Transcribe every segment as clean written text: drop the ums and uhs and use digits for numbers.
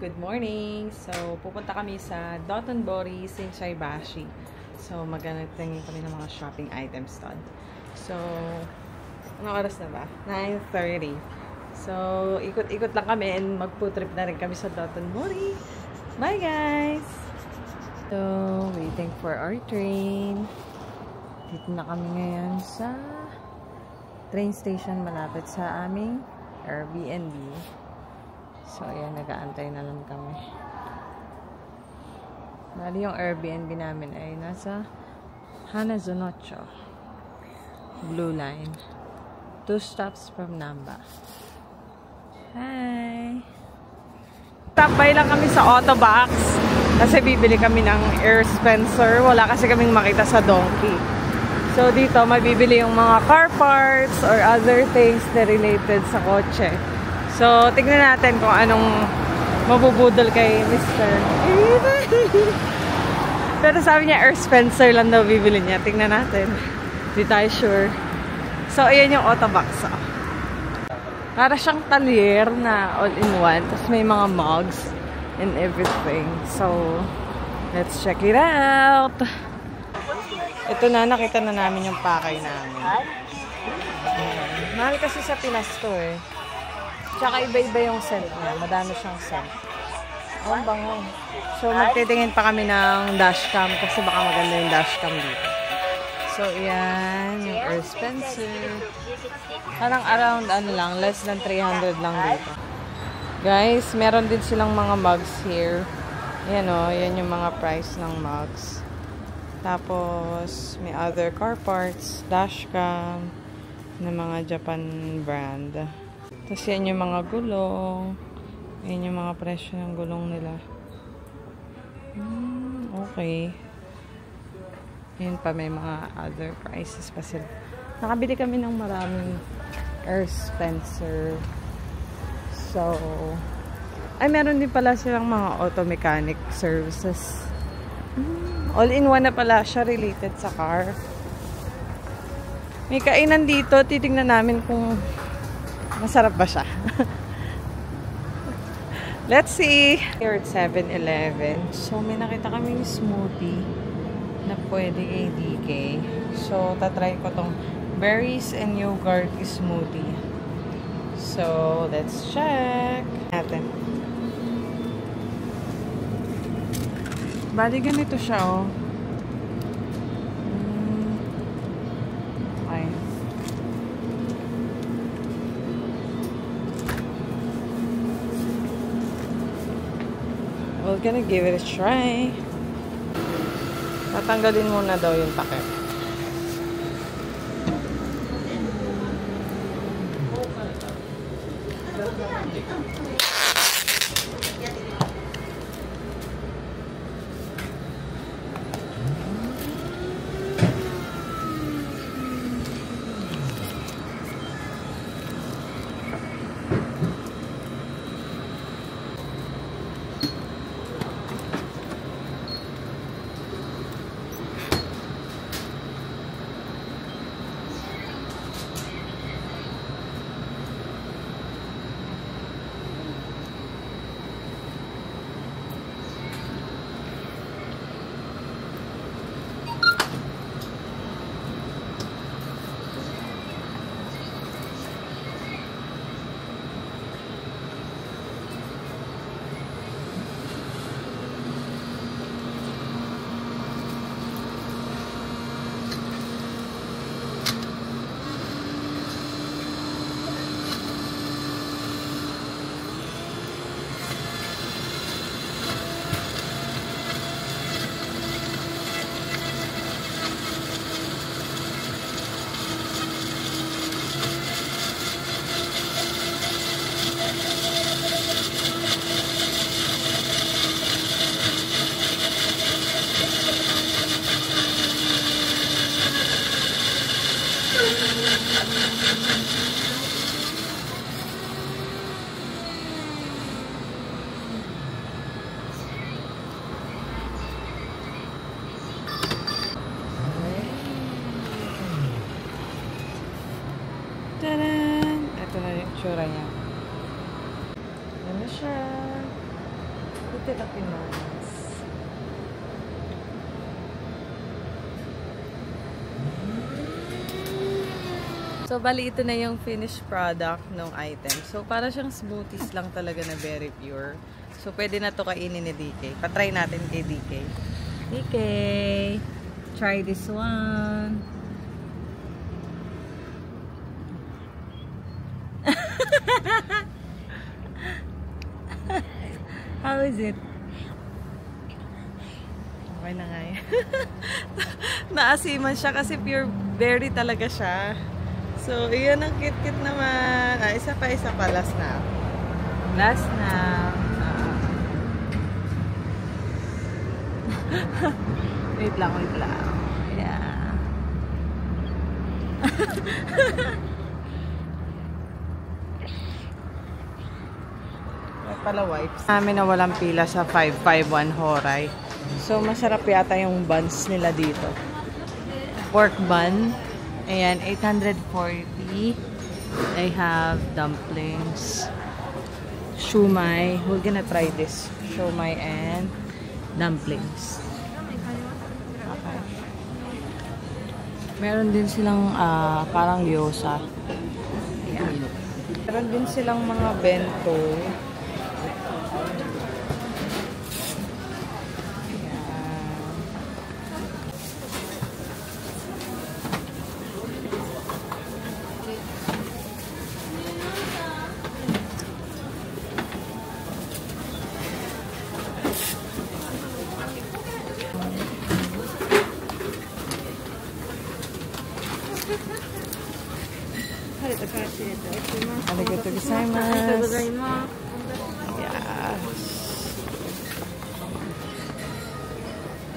good morning. So, pupunta kami sa Dotonbori, Shinsaibashi. So, maganatingin kami ng mga shopping items doon. So, anong oras na ba? 9:30. So, ikot-ikot lang kami and mag-food trip na rin kami sa Dotonbori. Bye, guys! So, waiting for our train. Dito na kami ngayon sa train station malapit sa aming Airbnb. So, ayan, nag-aantay na lang kami. Bali, yung Airbnb namin ay nasa Hanazonocho. Blue Line. 2 stops from Namba. Hi! Stop by lang kami sa Autobox kasi bibili kami ng air dispenser. Wala kasi kaming makita sa Donkey. So, dito, mabibili yung mga car parts or other things na related sa kotse. So, tignan natin kung anong mabubudol kay Mr. Pero sabi niya, air dispenser lang daw bibili niya. Tignan natin. Hindi tayo sure. So, ayan yung Autobox. Oh. Para siyang talyer na all-in-one. Tapos may mga mugs and everything. So, let's check it out. Ito na, nakita na namin yung pakay namin. Mahal kasi sa Pinas to eh. Tsaka iba-iba yung scent niya. Madami siyang scent. Oh, bango. So, magtitingin pa kami ng dashcam kasi baka maganda yung dashcam dito. So, yan. Yung air dispenser. Parang around, ano lang, less than 300 lang dito. Guys, meron din silang mga mugs here. Yan o, yan yung mga price ng mugs. Tapos, may other car parts, dashcam, na mga Japan brand. Tapos yan yung mga gulong. Yan yung mga presyo ng gulong nila. Okay. Yan pa, may mga other prices pa sila. Nakabili kami ng maraming air dispenser. So, ay meron din pala silang mga auto mechanic services. All-in-one na pala siya related sa car. May kainan dito. Titignan namin kung masarap ba siya. Let's see. Here at 7-Eleven. So, may nakita kaming smoothie na pwede kay DK. So, tatry ko tong berries and yogurt smoothie. So, let's check. Natin. Bali, ganito siya, oh. Okay. We're gonna give it a try. Tatanggalin muna daw yung takip. Tadaan! Ito na yung tsura niya. Ano siya? Itadakimasu. So, bali ito na yung finished product ng item. So, para siyang smoothies lang talaga na very pure. So, pwede na to kainin ni DK. Patry natin kay DK. DK, try this one. How is it? Okay na nga yan. Naasiman siya kasi pure berry talaga siya. So, iyan ang cute-cute naman. Ah, isa pa. Last na. Last na. Wait lang. Yeah. May pala wipes. Namin na walang pila sa 551 Horay. So, masarap yata yung buns nila dito. Pork bun. Ayan, 840. I have dumplings. Shumai. We're gonna try this. Shumai and dumplings. Okay. Meron din silang parang gyoza. Ayan. Meron din silang mga bento. Arigatou gozaimasu. Yes.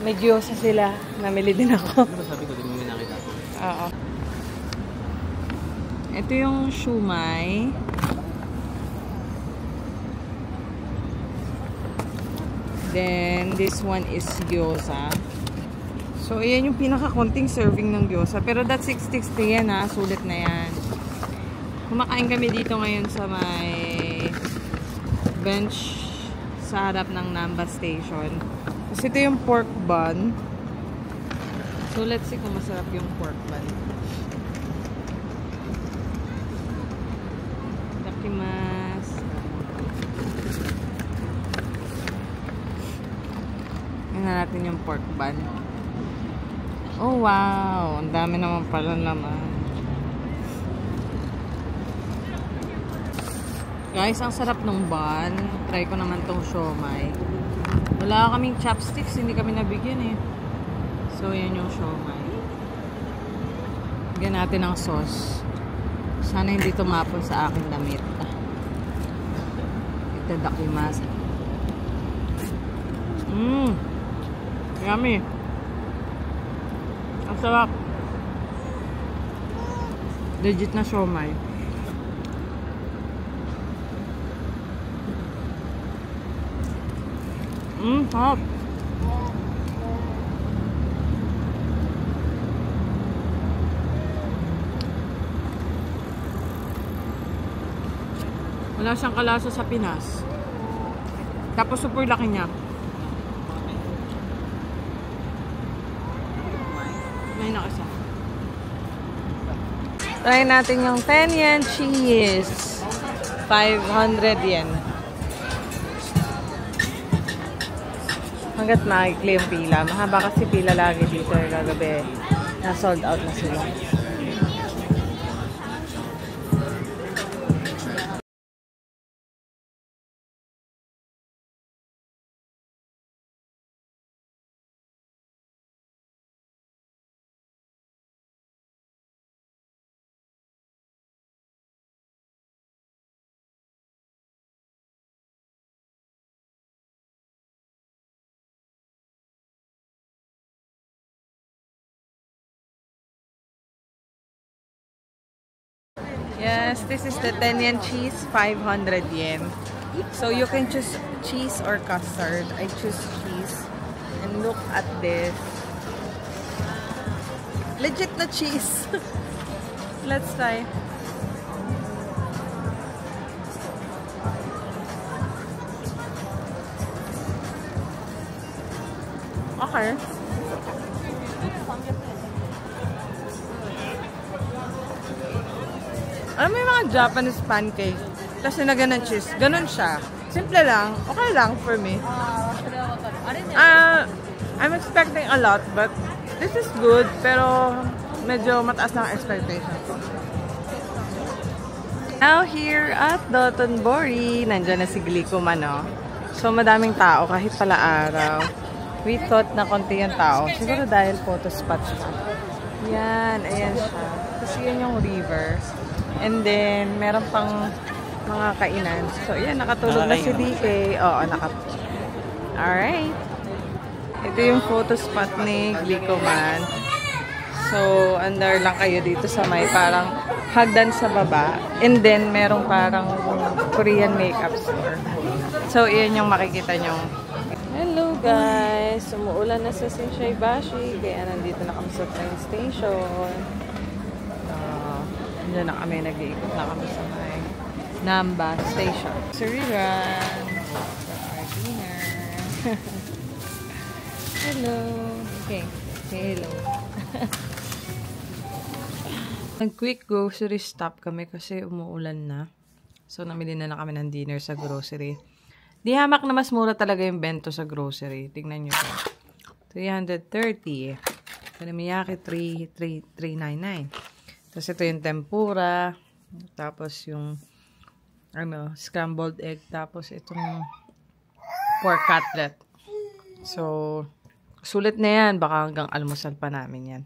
May gyoza sila. Namili din ako. Sabi ko, di mo nakita. Oo. Ito yung shumai. Then, this one is gyoza. So, ayan yung pinaka-konting serving ng gyoza. Pero that's 660 yan ha. Sulit na yan. Kumakain kami dito ngayon sa may bench sa harap ng Namba Station. Kasi ito yung pork bun. So, let's see kung masarap yung pork bun. Itadakimasu. Tingnan natin yung pork bun. Oh, wow! Ang dami naman pala naman. Guys, ang sarap ng bun. Try ko naman tong siomai. Wala kaming chopsticks. Hindi kami nabigyan eh. So, yan yung siomai. Bigyan natin ng sauce. Sana hindi tumapon sa aking damit. Itadakimasu. Yummy. Ang sarap. Legit na siomai. Sarap. Wala siyang kalasa sa Pinas. Tapos super laki niya. May nakasa. Try natin yung 10 yen cheese. 500 yen. Hanggat makikli yung pila. Mahaba kasi pila lagi dito. Kagabi na sold out na sila. Yes, this is the 10 yen cheese, 500 yen. So you can choose cheese or custard. I choose cheese. And look at this. Legit na cheese. Let's try. Okay. Alam mo yung mga Japanese pancake, tapos nilagyan ng cheese. Ganun siya. Simple lang. Okay lang for me. I'm expecting a lot, but this is good. Pero medyo mataas na ang expectation. Now here at Dotonbori, nandiyan na si Glicoman, no? So madaming tao kahit pala araw. We thought na konti yung tao. Siguro dahil photo spot siya. Yan, ayan siya. Kasi yun yung river. And then, meron pang mga kainan. So, ayan, nakatulog na si DK. Oo, nakatulog. Alright. Ito yung photo spot ni Glicoman. So, under lang kayo dito sa may parang hagdan sa baba. And then, merong parang Korean makeup store. So, iyan yung makikita nyo. Hello guys! Umuulan na sa Shinsaibashi. Kaya nandito na kami sa train station. Diyan na kami, nag-iikot na kami sa may Namba Station. Suriran for our dinner. Hello! Okay, say hello. Nag-quick grocery stop kami kasi umuulan na. So, namili na kami ng dinner sa grocery. Di hamak na mas mura talaga yung bento sa grocery. Tingnan nyo ito. 330. Panamiyaki, 399. Tapos ito yung tempura. Tapos yung scrambled egg. Tapos itong pork cutlet. So, sulit na yan. Baka hanggang almusal pa namin yan.